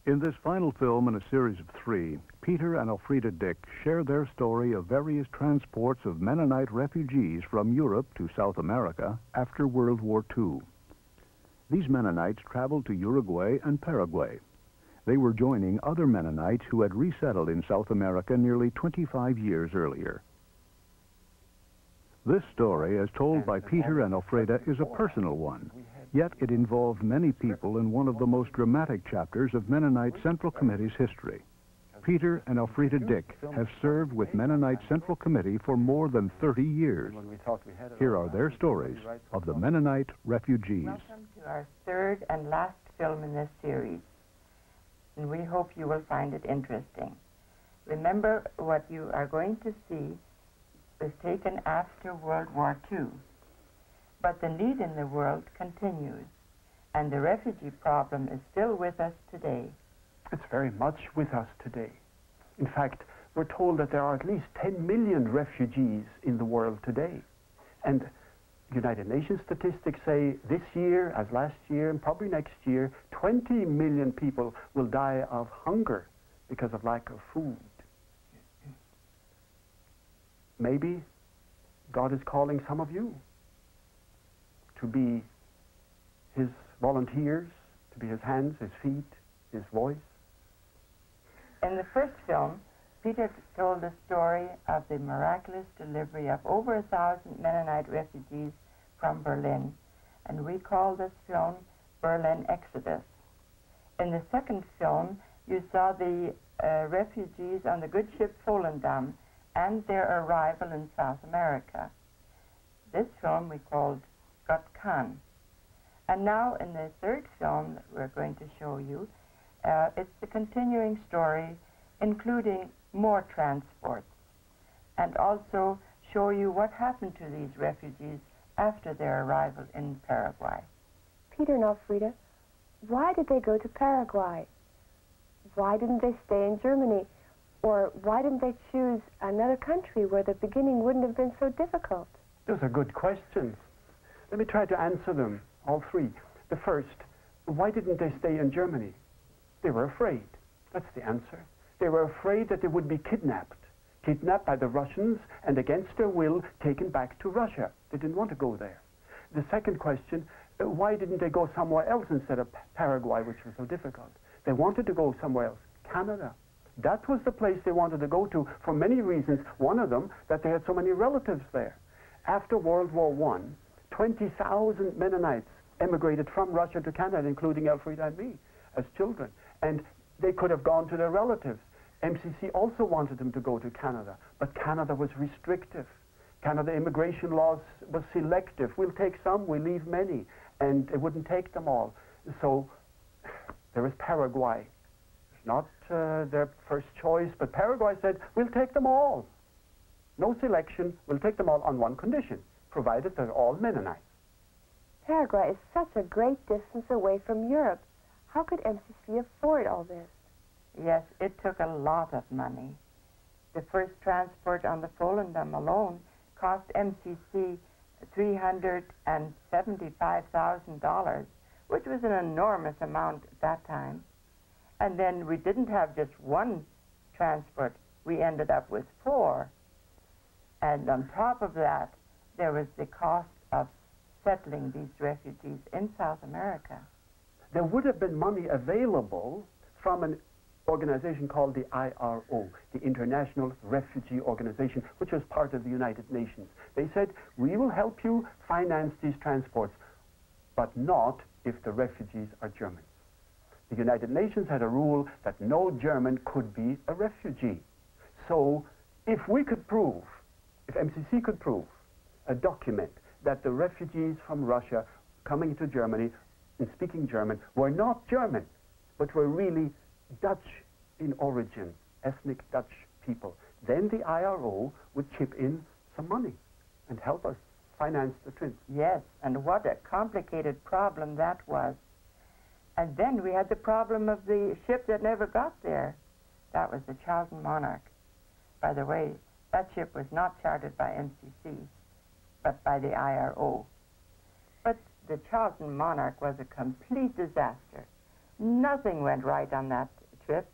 In this final film in a series of 3, Peter and Elfrieda Dyck share their story of various transports of Mennonite refugees from Europe to South America after World War II. These Mennonites traveled to Uruguay and Paraguay. They were joining other Mennonites who had resettled in South America nearly 25 years earlier. This story, as told by Peter and Elfrieda, is a personal one, yet it involved many people in one of the most dramatic chapters of Mennonite Central Committee's history. Peter and Elfrieda Dyck have served with Mennonite Central Committee for more than 30 years. Here are their stories of the Mennonite Refugees. Welcome to our third and last film in this series, and we hope you will find it interesting. Remember, what you are going to see was taken after World War II. But the need in the world continues, and the refugee problem is still with us today. It's very much with us today. In fact, we're told that there are at least 10 million refugees in the world today. And United Nations statistics say this year, as last year, and probably next year, 20 million people will die of hunger because of lack of food. Maybe God is calling some of you to be His volunteers, to be His hands, His feet, His voice. In the first film, Peter told the story of the miraculous delivery of over 1,000 Mennonite refugees from Berlin, and we call this film Berlin Exodus. In the second film, you saw the refugees on the good ship Volendam and their arrival in South America. This film we called Gott kann. And now in the third film that we're going to show you, it's the continuing story, including more transports, and also show you what happened to these refugees after their arrival in Paraguay. Peter and Elfrieda, why did they go to Paraguay? Why didn't they stay in Germany? Or why didn't they choose another country where the beginning wouldn't have been so difficult? Those are good questions. Let me try to answer them, all three. The first, why didn't they stay in Germany? They were afraid. That's the answer. They were afraid that they would be kidnapped by the Russians and against their will taken back to Russia. They didn't want to go there. The second question, why didn't they go somewhere else instead of Paraguay, which was so difficult? They wanted to go somewhere else, Canada. That was the place they wanted to go to for many reasons. One of them, that they had so many relatives there. After World War I, 20,000 Mennonites emigrated from Russia to Canada, including Elfrieda and me, as children. And they could have gone to their relatives. MCC also wanted them to go to Canada, but Canada was restrictive. Canada immigration laws was selective. We'll take some, we'll leave many, and it wouldn't take them all. So there is Paraguay. It's not their first choice, but Paraguay said, we'll take them all. No selection, we'll take them all on one condition, provided they're all Mennonites. Paraguay is such a great distance away from Europe. How could MCC afford all this? Yes, it took a lot of money. The first transport on the Volendam alone cost MCC $375,000, which was an enormous amount at that time. And then we didn't have just one transport. We ended up with 4. And on top of that, there was the cost of settling these refugees in South America. There would have been money available from an organization called the IRO, the International Refugee Organization, which was part of the United Nations. They said, we will help you finance these transports, but not if the refugees are Germans. The United Nations had a rule that no German could be a refugee. So if we could prove, if MCC could prove a document that the refugees from Russia coming to Germany and speaking German were not German, but were really Dutch in origin, ethnic Dutch people, then the IRO would chip in some money and help us finance the trip. Yes, and what a complicated problem that was. And then we had the problem of the ship that never got there. That was the Charlton Monarch. By the way, that ship was not chartered by MCC, but by the IRO. But the Charlton Monarch was a complete disaster. Nothing went right on that trip.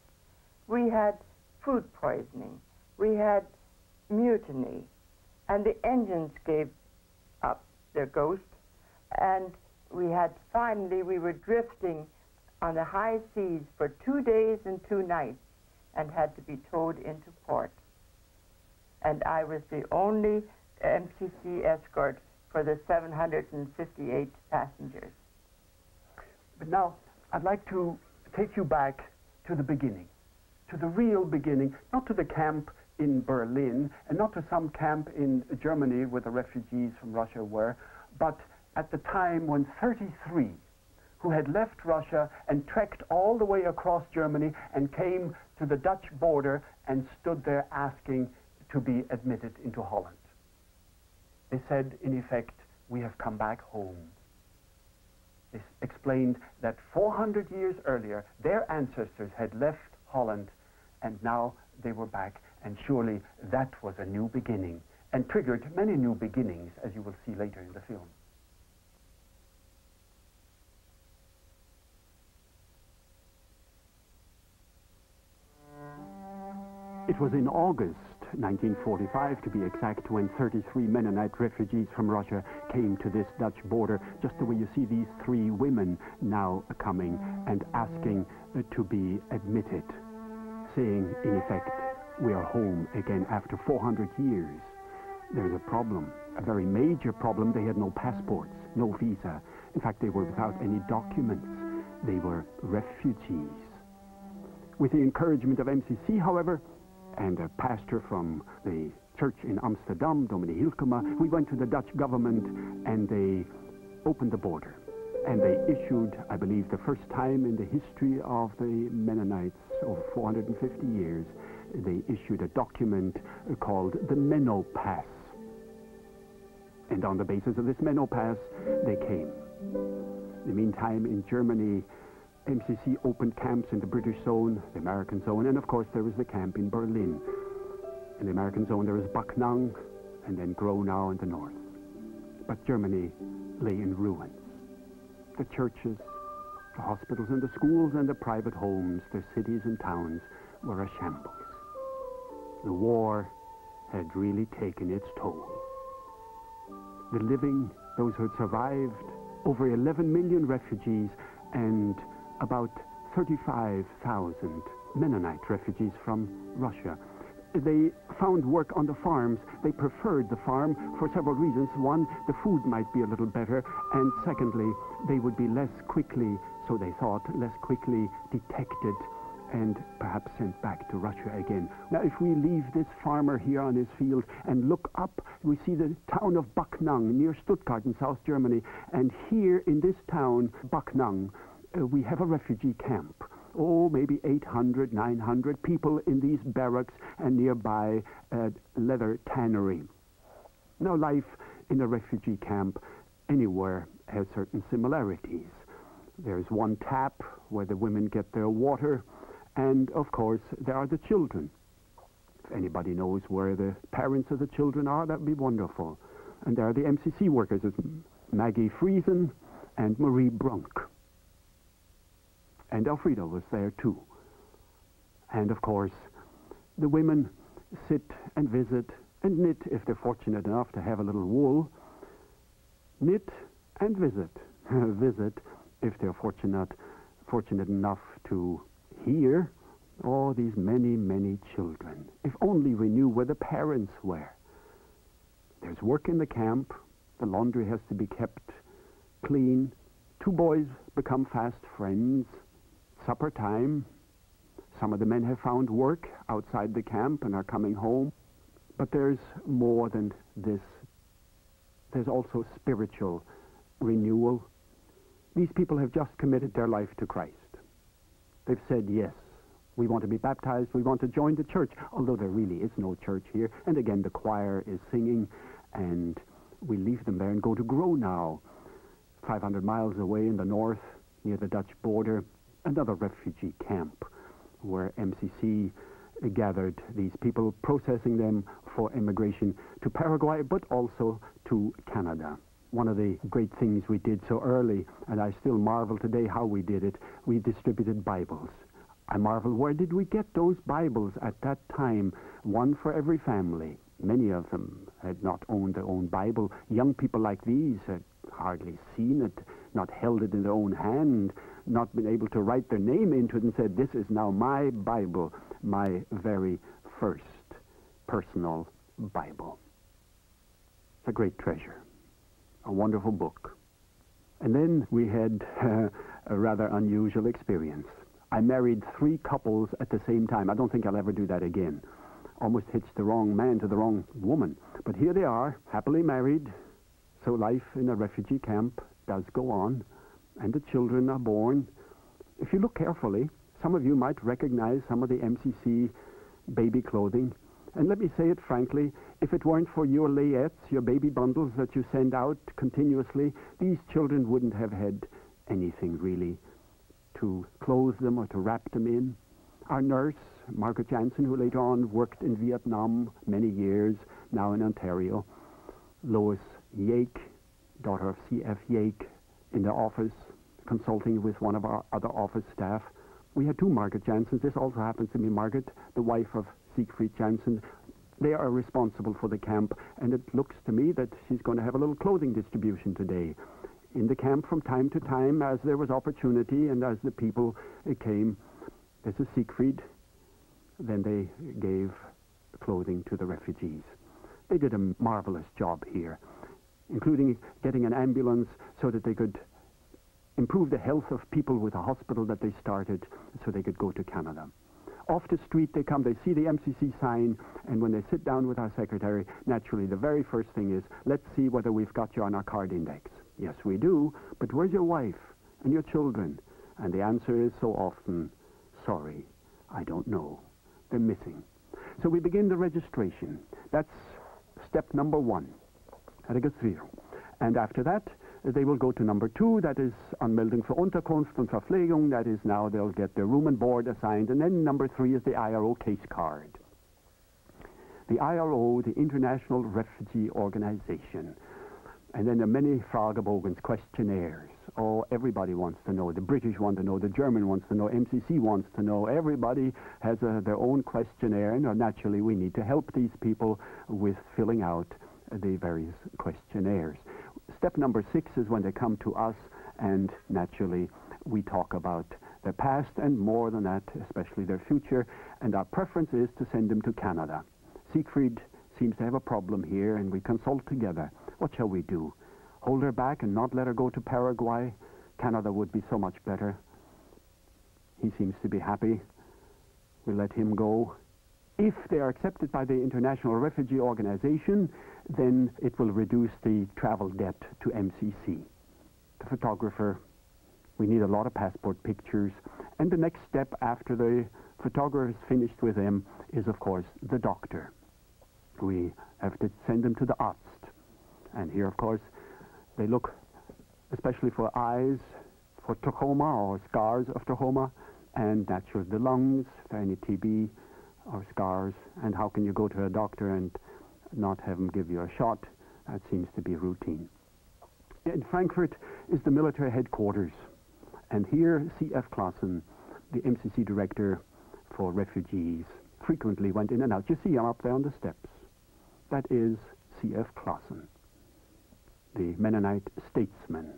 We had food poisoning. We had mutiny. And the engines gave up their ghost. And we were drifting on the high seas for 2 days and 2 nights and had to be towed into port. And I was the only MCC escort for the 758 passengers. But now, I'd like to take you back to the beginning, to the real beginning, not to the camp in Berlin, and not to some camp in Germany where the refugees from Russia were, but at the time when 33 who had left Russia and trekked all the way across Germany and came to the Dutch border and stood there asking to be admitted into Holland. They said, in effect, we have come back home. This explained that 400 years earlier, their ancestors had left Holland, and now they were back, and surely that was a new beginning, and triggered many new beginnings, as you will see later in the film. It was in August 1945, to be exact, when 33 Mennonite refugees from Russia came to this Dutch border, just the way you see these 3 women now coming and asking to be admitted, saying, in effect, we are home again after 400 years. There's a problem, a very major problem. They had no passports, no visa. In fact, they were without any documents. They were refugees. With the encouragement of MCC, however, and a pastor from the church in Amsterdam, Dominee Hilkema, we went to the Dutch government and they opened the border. And they issued, I believe, the first time in the history of the Mennonites over 450 years, they issued a document called the Menno Pass. And on the basis of this Menno Pass, they came. In the meantime, in Germany, MCC opened camps in the British zone, the American zone, and of course there was the camp in Berlin. In the American zone there was Backnang, and then Gronau in the north. But Germany lay in ruins. The churches, the hospitals and the schools and the private homes, the cities and towns were a shambles. The war had really taken its toll. The living, those who had survived, over 11 million refugees, and about 35,000 Mennonite refugees from Russia. They found work on the farms. They preferred the farm for several reasons. One, the food might be a little better, and secondly, they would be less quickly, so they thought, less quickly detected and perhaps sent back to Russia again. Now, if we leave this farmer here on his field and look up, we see the town of Backnang near Stuttgart in South Germany, and here in this town, Backnang, we have a refugee camp. Oh, maybe 800, 900 people in these barracks and nearby a leather tannery. Now, life in a refugee camp anywhere has certain similarities. There's one tap where the women get their water, and of course there are the children. If anybody knows where the parents of the children are, that would be wonderful. And there are the MCC workers. It's Maggie Friesen and Marie Brunk. And Elfrieda was there too. And of course, the women sit and visit and knit if they're fortunate enough to have a little wool. Knit and visit. Visit if they're fortunate enough to hear all these many, many children. If only we knew where the parents were. There's work in the camp. The laundry has to be kept clean. 2 boys become fast friends. Supper time. Some of the men have found work outside the camp and are coming home. But there's more than this. There's also spiritual renewal. These people have just committed their life to Christ. They've said, yes, we want to be baptized, we want to join the church, although there really is no church here. And again, the choir is singing, and we leave them there and go to Gronau, 500 miles away in the north, near the Dutch border, another refugee camp where MCC gathered these people, processing them for immigration to Paraguay, but also to Canada. one of the great things we did so early, and I still marvel today how we did it, we distributed Bibles. I marvel, where did we get those Bibles at that time? One for every family. Many of them had not owned their own Bible. Young people like these had hardly seen it, not held it in their own hand, not been able to write their name into it and said, this is now my Bible, my very first personal Bible. It's a great treasure, a wonderful book. And then we had a rather unusual experience. I married 3 couples at the same time. I don't think I'll ever do that again. Almost hitched the wrong man to the wrong woman. But here they are, happily married. So life in a refugee camp does go on, and the children are born. If you look carefully, some of you might recognize some of the MCC baby clothing. And let me say it frankly, if it weren't for your layettes, your baby bundles that you send out continuously, these children wouldn't have had anything really to clothe them or to wrap them in. Our nurse, Margaret Jansen, who later on worked in Vietnam many years, now in Ontario. Lois Yake, daughter of C.F. Yake, in the office, consulting with one of our other office staff. We had 2 Margaret Jansens. This also happens to be Margaret, the wife of Siegfried Jansen. They are responsible for the camp, and it looks to me that she's going to have a little clothing distribution today. In the camp from time to time, as there was opportunity and as the people came, this is Siegfried, then they gave clothing to the refugees. They did a marvelous job here, including getting an ambulance so that they could improve the health of people with a hospital that they started so they could go to Canada. Off the street they come, they see the MCC sign, and when they sit down with our secretary, naturally the very first thing is, let's see whether we've got you on our card index. Yes, we do, but where's your wife and your children? And the answer is so often, sorry, I don't know. They're missing. So we begin the registration. That's step number 1. And after that, they will go to number 2, that is Anmeldung für Unterkunft und Verpflegung, that is now they'll get their room and board assigned, and then number 3 is the IRO case card. The IRO, the International Refugee Organization. And then there are many Fragebogens, questionnaires. Oh, everybody wants to know. The British want to know, the German wants to know, MCC wants to know. Everybody has their own questionnaire, and naturally we need to help these people with filling out the various questionnaires. Step number 6 is when they come to us, and naturally we talk about their past and more than that, especially their future, and our preference is to send them to Canada. Siegfried seems to have a problem here, and we consult together. What shall we do? Hold her back and not let her go to Paraguay? Canada would be so much better. He seems to be happy. We'll let him go. If they are accepted by the International Refugee Organization, then it will reduce the travel debt to MCC. The photographer, we need a lot of passport pictures. And the next step after the photographer is finished with them is, of course, the doctor. We have to send them to the arzt. And here, of course, they look especially for eyes, for trachoma or scars of trachoma, and naturally the lungs, for any TB or scars. And how can you go to a doctor and not have him give you a shot? That seems to be routine. In Frankfurt is the military headquarters. And here, C.F. Claassen, the MCC director for refugees, frequently went in and out. You see him up there on the steps. That is C.F. Claassen, the Mennonite statesman.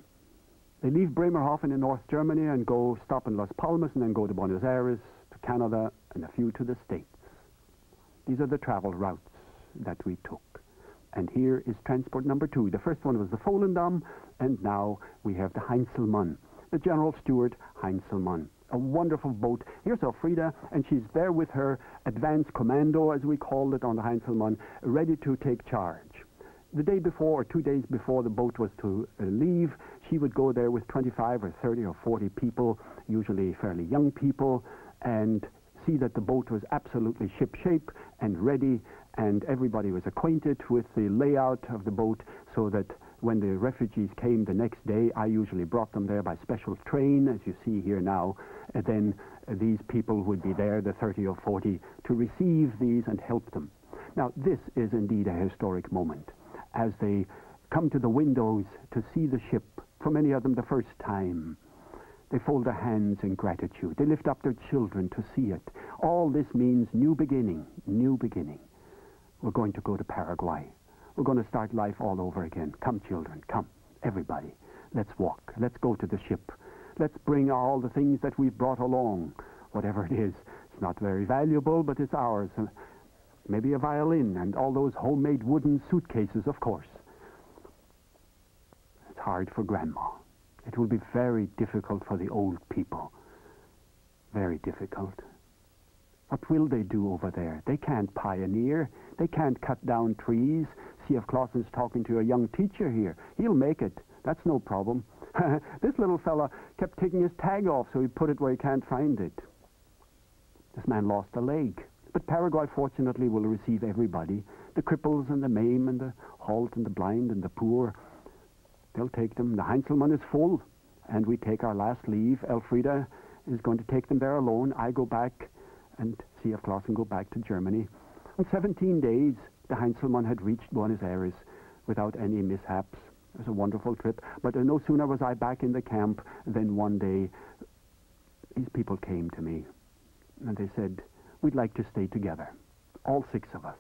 They leave Bremerhaven in North Germany and go stop in Las Palmas and then go to Buenos Aires, to Canada, and a few to the States. These are the travel routes that we took. And here is transport number 2. The first one was the Volendam, and now we have the Heinzelmann, the General Steward Heinzelmann. A wonderful boat. Here's Elfrieda, and she's there with her advance commando, as we called it on the Heinzelmann, ready to take charge. The day before, or 2 days before the boat was to leave, she would go there with 25 or 30 or 40 people, usually fairly young people, and see that the boat was absolutely ship-shape and ready, and everybody was acquainted with the layout of the boat, so that when the refugees came the next day, I usually brought them there by special train, as you see here now, and then these people would be there, the 30 or 40, to receive these and help them. Now, this is indeed a historic moment. As they come to the windows to see the ship, for many of them the first time. They fold their hands in gratitude. They lift up their children to see it. All this means new beginning, new beginning. We're going to go to Paraguay. We're going to start life all over again. Come, children, come, everybody. Let's walk. Let's go to the ship. Let's bring all the things that we've brought along, whatever it is. It's not very valuable, but it's ours. Maybe a violin and all those homemade wooden suitcases, of course. It's hard for Grandma. It will be very difficult for the old people. Very difficult. What will they do over there? They can't pioneer. They can't cut down trees. See if Clausen's talking to a young teacher here. He'll make it. That's no problem. This little fella kept taking his tag off, so he put it where he can't find it. This man lost a leg. But Paraguay, fortunately, will receive everybody. The cripples and the maimed and the halt and the blind and the poor. They'll take them. The Heinzelmann is full, and we take our last leave. Elfrieda is going to take them there alone. I go back and see if Clausen go back to Germany. In 17 days, the Heinzelmann had reached Buenos Aires without any mishaps. It was a wonderful trip. But no sooner was I back in the camp than one day these people came to me, and they said, "We'd like to stay together, all 6 of us."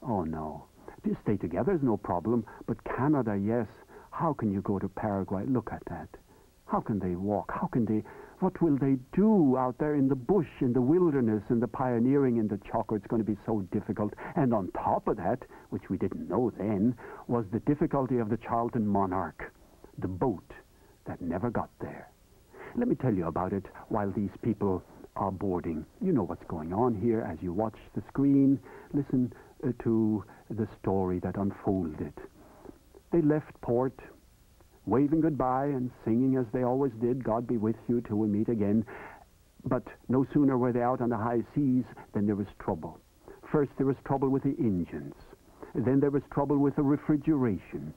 Oh, no. To stay together is no problem, but Canada, yes. How can you go to Paraguay? Look at that. How can they walk? What will they do out there in the bush, in the wilderness, in the pioneering, in the chocolate? It's going to be so difficult. And on top of that, which we didn't know then, was the difficulty of the Charlton Monarch, the boat that never got there. Let me tell you about it while these people are boarding. You know what's going on here as you watch the screen. Listen to the story that unfolded. They left port, waving goodbye and singing as they always did, "God be with you till we meet again." But no sooner were they out on the high seas than there was trouble. First there was trouble with the engines. Then there was trouble with the refrigeration.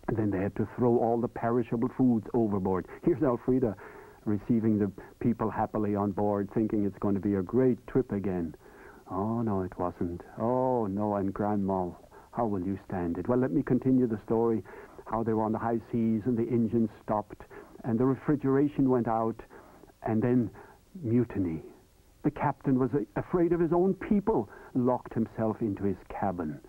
And then they had to throw all the perishable foods overboard. Here's Elfrieda receiving the people happily on board, thinking it's going to be a great trip again. Oh, no, it wasn't. Oh, no, and Grandma, how will you stand it? Well, let me continue the story, how they were on the high seas and the engines stopped and the refrigeration went out, and then mutiny. The captain was afraid of his own people, locked himself into his cabin.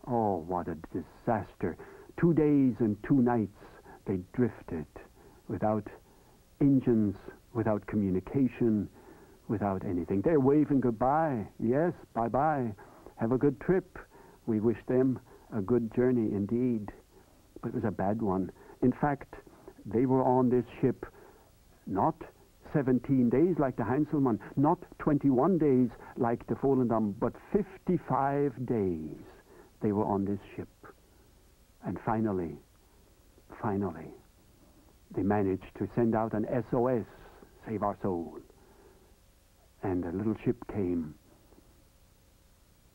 Oh, what a disaster. 2 days and 2 nights they drifted without engines, without communication, without anything. They're waving goodbye. Yes, bye-bye. Have a good trip. We wish them a good journey indeed. But it was a bad one. In fact, they were on this ship not 17 days like the Heinzelmann, not 21 days like the Volendam, but 55 days they were on this ship. And finally, they managed to send out an SOS, save our soul. And a little ship came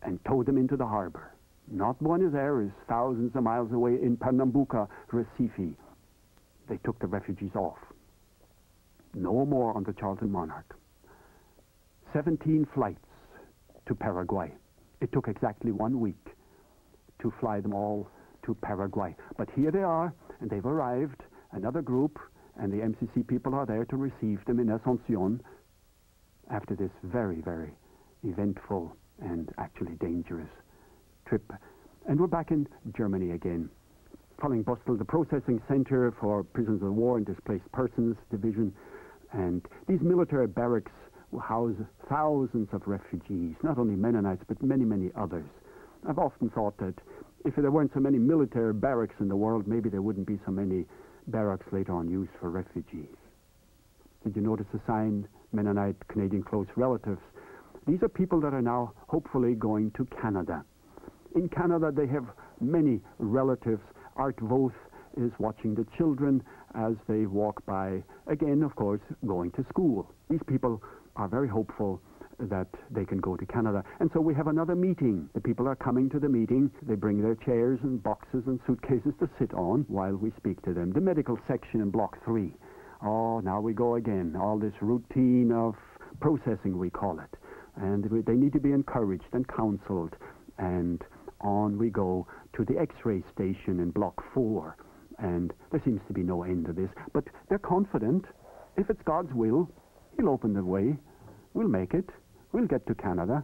and towed them into the harbor. Not Buenos Aires, thousands of miles away in Pernambuco, Recife. They took the refugees off. No more on the Charlton Monarch. 17 flights to Paraguay. It took exactly 1 week to fly them all to Paraguay. But here they are, and they've arrived, another group, and the MCC people are there to receive them in Asunción after this very, very eventful and actually dangerous trip. And we're back in Germany again. Following Bustel, the processing center for prisoners of war and displaced persons division. And these military barracks will house thousands of refugees, not only Mennonites, but many, many others. I've often thought that if there weren't so many military barracks in the world, maybe there wouldn't be so many barracks later on used for refugees. Did you notice the sign, Mennonite Canadian Close Relatives? These are people that are now hopefully going to Canada. In Canada, they have many relatives. Art Voth is watching the children as they walk by, again, of course, going to school. These people are very hopeful that they can go to Canada. And so we have another meeting. The people are coming to the meeting. They bring their chairs and boxes and suitcases to sit on while we speak to them. The medical section in Block 3. Oh, now we go again. All this routine of processing, we call it. And they need to be encouraged and counseled. And on we go to the X-ray station in Block 4. And there seems to be no end to this. But they're confident. If it's God's will, He'll open the way. We'll make it. We'll get to Canada.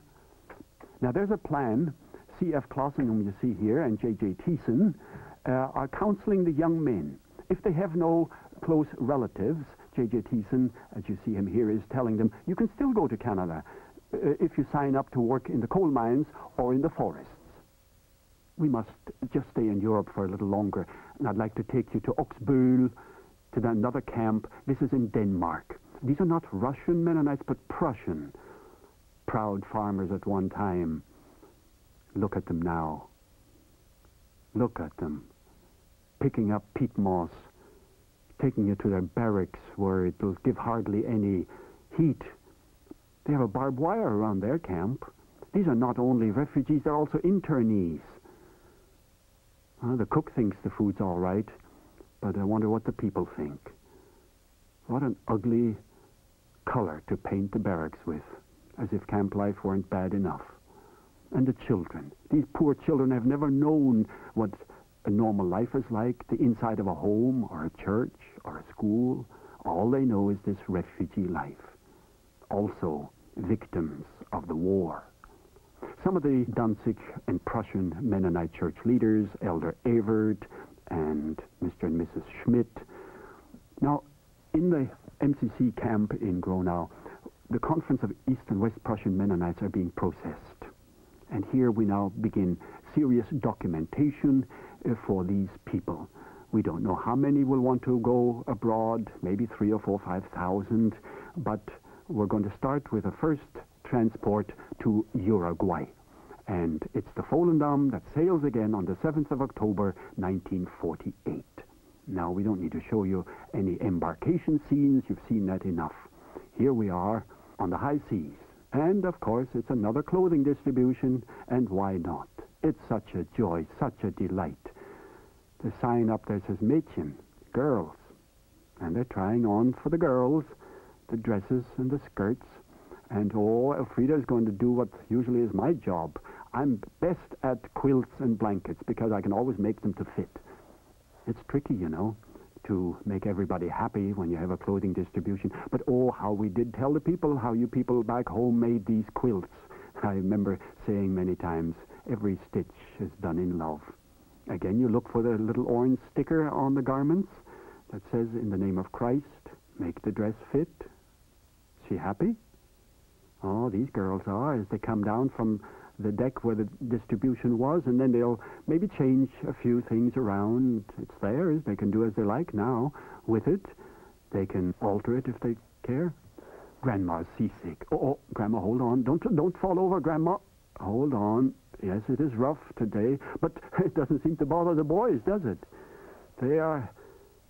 Now, there's a plan. C.F. Clausen, whom you see here, and J.J. Thiessen are counseling the young men. If they have no close relatives, J.J. Thiessen, as you see him here, is telling them, you can still go to Canada if you sign up to work in the coal mines or in the forests. We must just stay in Europe for a little longer. And I'd like to take you to Oksbøl, to another camp. This is in Denmark. These are not Russian Mennonites, but Prussian. Proud farmers at one time. Look at them now. Look at them. Picking up peat moss, taking it to their barracks where it will give hardly any heat. They have a barbed wire around their camp. These are not only refugees, they're also internees. The cook thinks the food's all right, but I wonder what the people think. What an ugly color to paint the barracks with, as if camp life weren't bad enough. And the children. These poor children have never known what a normal life is like, the inside of a home or a church or a school. All they know is this refugee life. Also victims of the war. Some of the Danzig and Prussian Mennonite church leaders, Elder Evert and Mr. and Mrs. Schmidt. Now, in the MCC camp in Gronau, the Conference of East and West Prussian Mennonites are being processed. And here we now begin serious documentation for these people. We don't know how many will want to go abroad, maybe 3,000 or 4,000, 5,000, but we're going to start with a first transport to Uruguay. And it's the Volendam that sails again on the 7th of October, 1948. Now, we don't need to show you any embarkation scenes. You've seen that enough. Here we are on the high seas. And, of course, it's another clothing distribution, and why not? It's such a joy, such a delight. The sign up there says Mädchen, girls. And they're trying on for the girls the dresses and the skirts. And, Elfrieda is going to do what usually is my job. I'm best at quilts and blankets because I can always make them to fit. It's tricky, you know, to make everybody happy when you have a clothing distribution. But, how we did tell the people how you people back home made these quilts. I remember saying many times, every stitch is done in love. Again, you look for the little orange sticker on the garments that says, in the name of Christ, make the dress fit. Is she happy? Oh, these girls are, as they come down from the deck where the distribution was, and then they'll maybe change a few things around. It's theirs. They can do as they like now with it. They can alter it if they care. Grandma's seasick. Oh, Grandma, hold on. Don't fall over, Grandma. Hold on. Yes, it is rough today, but it doesn't seem to bother the boys, does it? They are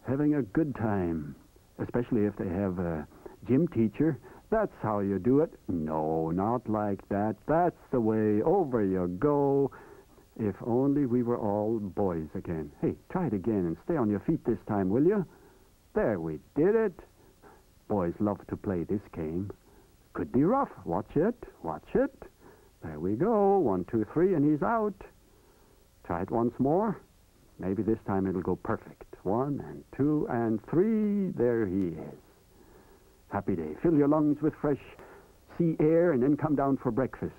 having a good time, especially if they have a gym teacher. That's how you do it. No, not like that. That's the way. Over you go. If only we were all boys again. Hey, try it again and stay on your feet this time, will you? There, we did it. Boys love to play this game. Could be rough. Watch it. Watch it. There we go. 1, 2, 3, and he's out. Try it once more. Maybe this time it'll go perfect. 1 and 2 and 3. There he is. Happy day. Fill your lungs with fresh sea air and then come down for breakfast.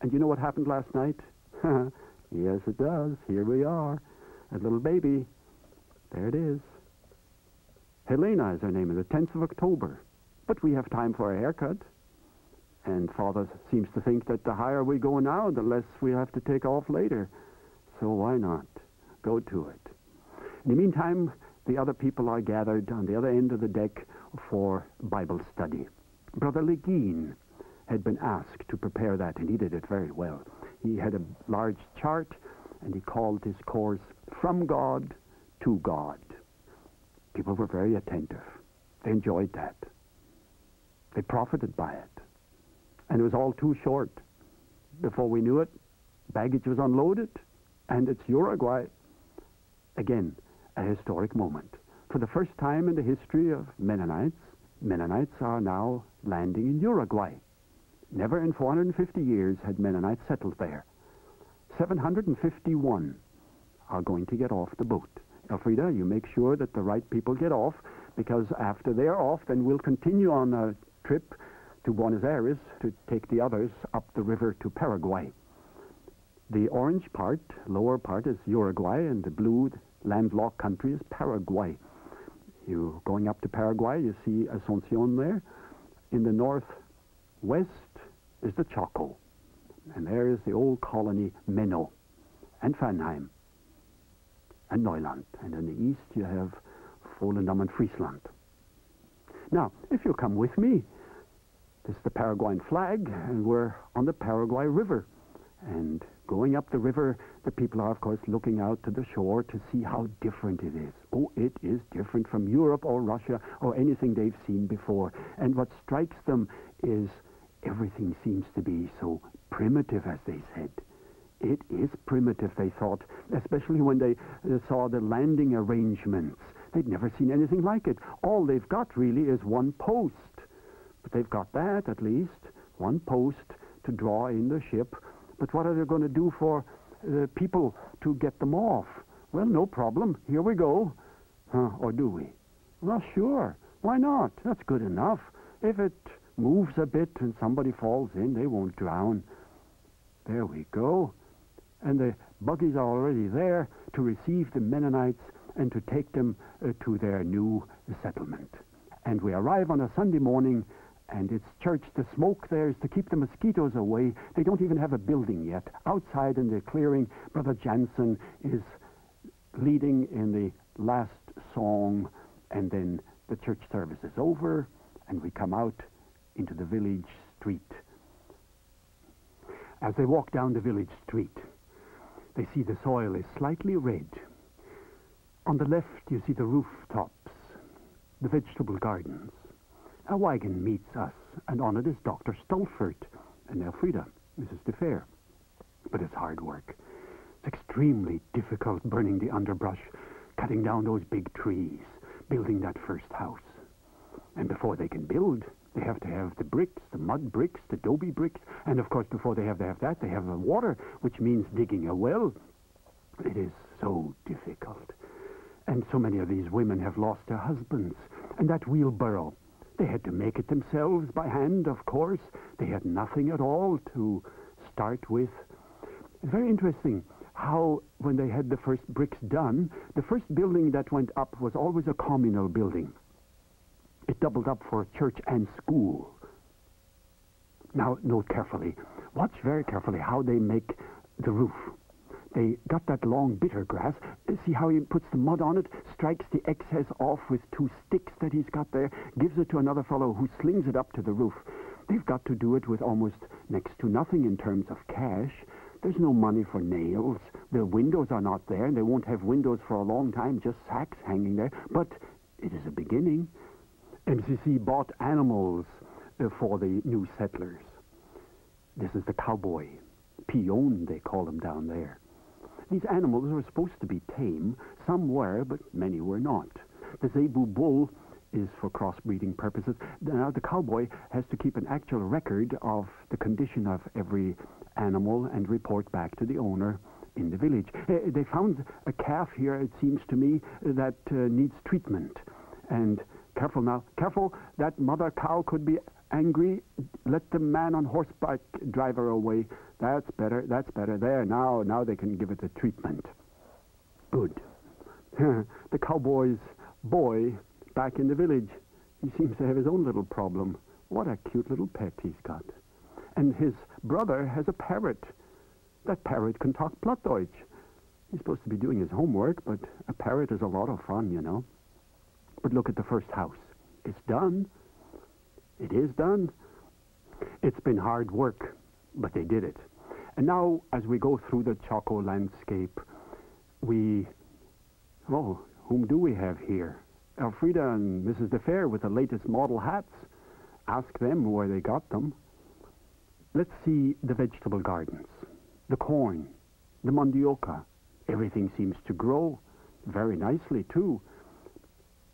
And you know what happened last night? Yes, it does. Here we are. A little baby. There it is. Helena is her name, the 10th of October. But we have time for a haircut. And Father seems to think that the higher we go now, the less we have to take off later. So why not? Go to it. In the meantime, the other people are gathered on the other end of the deck for Bible study. Brother Legeen had been asked to prepare that, and he did it very well. He had a large chart, and he called his course From God to God. People were very attentive. They enjoyed that. They profited by it. And it was all too short. Before we knew it, baggage was unloaded, and it's Uruguay. Again, a historic moment. For the first time in the history of Mennonites, Mennonites are now landing in Uruguay. Never in 450 years had Mennonites settled there. 751 are going to get off the boat. Elfrieda, you make sure that the right people get off, because after they're off, then we'll continue on a trip to Buenos Aires to take the others up the river to Paraguay. The orange part, lower part, is Uruguay, and the blue landlocked country is Paraguay. You going up to Paraguay, you see Asunción there. In the northwest is the Chaco, and there is the old colony Menno, and Fernheim, and Neuland, and in the east you have Volendam and Friesland. Now, if you'll come with me, this is the Paraguayan flag, and we're on the Paraguay River. And going up the river, the people are, of course, looking out to the shore to see how different it is. Oh, it is different from Europe or Russia or anything they've seen before. And what strikes them is everything seems to be so primitive, as they said. It is primitive, they thought, especially when they saw the landing arrangements. They'd never seen anything like it. All they've got, really, is one post. But they've got that, at least, one post to draw in the ship. But what are they going to do for the people to get them off? Well, no problem. Here we go. Or do we? Well, sure. Why not? That's good enough. If it moves a bit and somebody falls in, they won't drown. There we go. And the buggies are already there to receive the Mennonites and to take them to their new settlement. And we arrive on a Sunday morning, and it's church. The smoke there is to keep the mosquitoes away. They don't even have a building yet. Outside in the clearing, Brother Jansen is leading in the last song, and then the church service is over, and we come out into the village street. As they walk down the village street, they see the soil is slightly red. On the left, you see the rooftops, the vegetable gardens. A wagon meets us, and on it is Dr. Stolfert and Elfrieda, Mrs. de Fair. But it's hard work. It's extremely difficult burning the underbrush, cutting down those big trees, building that first house. And before they can build, they have to have the bricks, the mud bricks, the adobe bricks, and of course before they have that, they have the water, which means digging a well. It is so difficult. And so many of these women have lost their husbands. And that wheelbarrow, they had to make it themselves by hand, of course. They had nothing at all to start with. It's very interesting how, when they had the first bricks done, the first building that went up was always a communal building. It doubled up for a church and school. Now, note carefully. Watch very carefully how they make the roof. They got that long bitter grass. See how he puts the mud on it, strikes the excess off with two sticks that he's got there, gives it to another fellow who slings it up to the roof. They've got to do it with almost next to nothing in terms of cash. There's no money for nails. The windows are not there, and they won't have windows for a long time, just sacks hanging there. But it is a beginning. MCC bought animals for the new settlers. This is the cowboy. Peon, they call him down there. These animals were supposed to be tame. Some were, but many were not. The Zebu bull is for crossbreeding purposes. Now, the cowboy has to keep an actual record of the condition of every animal and report back to the owner in the village. They found a calf here, it seems to me, that needs treatment. And careful now, careful, that mother cow could be angry. Let the man on horseback drive her away. That's better, that's better. There, now they can give it the treatment. Good. The cowboy's boy back in the village, he seems to have his own little problem. What a cute little pet he's got. And his brother has a parrot. That parrot can talk Plattdeutsch. He's supposed to be doing his homework, but a parrot is a lot of fun, you know. But look at the first house. It's done. It is done. It's been hard work, but they did it. And now, as we go through the Chaco landscape, whom do we have here? Elfrieda and Mrs. de Fair with the latest model hats. Ask them where they got them. Let's see the vegetable gardens, the corn, the mandioca. Everything seems to grow very nicely, too.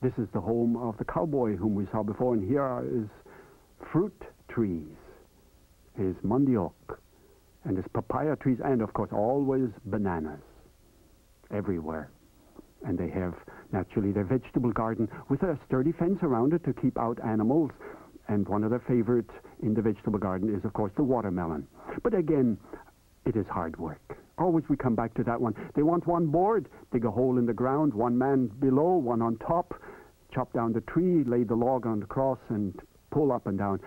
This is the home of the cowboy whom we saw before, and here are his fruit trees, his mandioc. And there's papaya trees, and of course always bananas everywhere. And they have, naturally, their vegetable garden with a sturdy fence around it to keep out animals. And one of their favorites in the vegetable garden is, of course, the watermelon. But again, it is hard work. Always we come back to that one. They want one board, dig a hole in the ground, one man below, one on top, chop down the tree, lay the log on the cross, and pull up and down.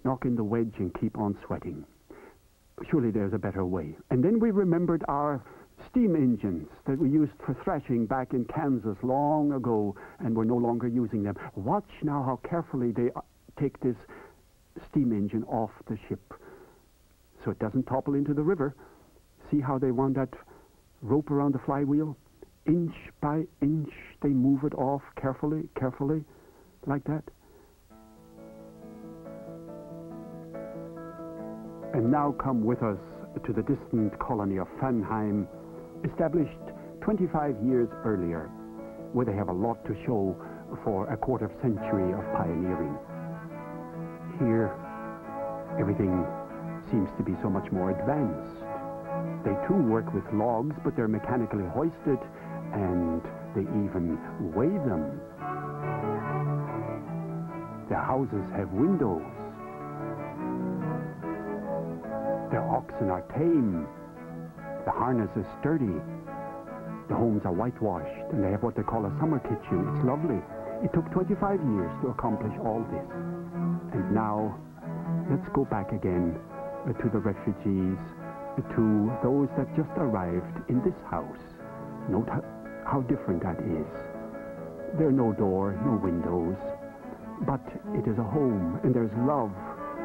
Knock in the wedge and keep on sweating. Surely there's a better way. And then we remembered our steam engines that we used for threshing back in Kansas long ago, and we're no longer using them. Watch now how carefully they take this steam engine off the ship so it doesn't topple into the river. See how they wound that rope around the flywheel? Inch by inch, they move it off carefully, carefully, like that. And now come with us to the distant colony of Pfannheim, established 25 years earlier, where they have a lot to show for a quarter century of pioneering. Here, everything seems to be so much more advanced. They too work with logs, but they're mechanically hoisted, and they even weigh them. Their houses have windows. Their oxen are tame. The harness is sturdy. The homes are whitewashed, and they have what they call a summer kitchen. It's lovely. It took 25 years to accomplish all this. And now, let's go back again to the refugees, to those that just arrived in this house. Note how different that is. There are no door, no windows, but it is a home, and there's love,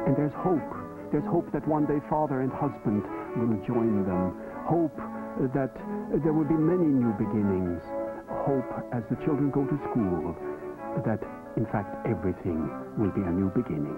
and there's hope. There's hope that one day father and husband will join them. Hope that there will be many new beginnings. Hope as the children go to school that, in fact, everything will be a new beginning.